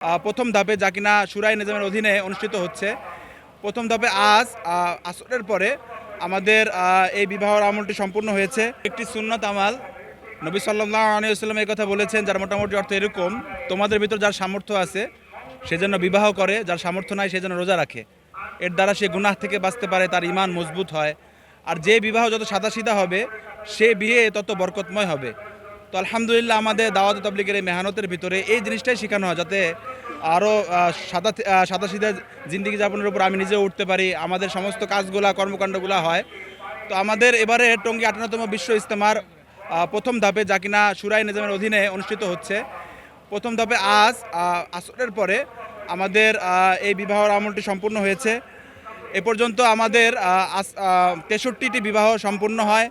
প্রথম ধাপে যা কিনা শুরাই নিজামের অধীনে অনুষ্ঠিত হচ্ছে। প্রথম ধাপে আজ আসরের পরে আমাদের এই বিবাহের আমলটি সম্পূর্ণ হয়েছে। একটি সুন্নত আমাল, নবী সাল্লাল্লাহু আলাইহি ওয়াসাল্লাম এই কথা বলেছেন, যার মোটামুটি অর্থ এরকম: তোমাদের ভিতর যার সামর্থ্য আছে সে যেন বিবাহ করে, যার সামর্থ্য নাই সে যেন রোজা রাখে। এর দ্বারা সে গুনাহ থেকে বাঁচতে পারে, তার ঈমান মজবুত হয়। আর যে বিবাহ যত সাদাসিধা হবে সে বিয়ে তত বরকতময় হবে। তো আলহামদুলিল্লাহ, আমাদের দাওয়াত তাবলীগের এই মেহনতের ভিতরে এই জিনিসটাই শেখানো হয়, যাতে আরও সাদাসিধা জিন্দিগি যাপনের উপর আমি নিজেও উঠতে পারি, আমাদের সমস্ত কাজগুলা কর্মকাণ্ডগুলো হয়। তো আমাদের এবারে টঙ্গী 58তম বিশ্ব ইজতেমার প্রথম ধাপে যা কিনা শুরাই নিজামের অধীনে অনুষ্ঠিত হচ্ছে। প্রথম ধাপে আজ আসরের পরে আমাদের এই বিবাহের আমলটি সম্পূর্ণ হয়েছে। এ পর্যন্ত আমাদের 63টি বিবাহ সম্পূর্ণ হয়।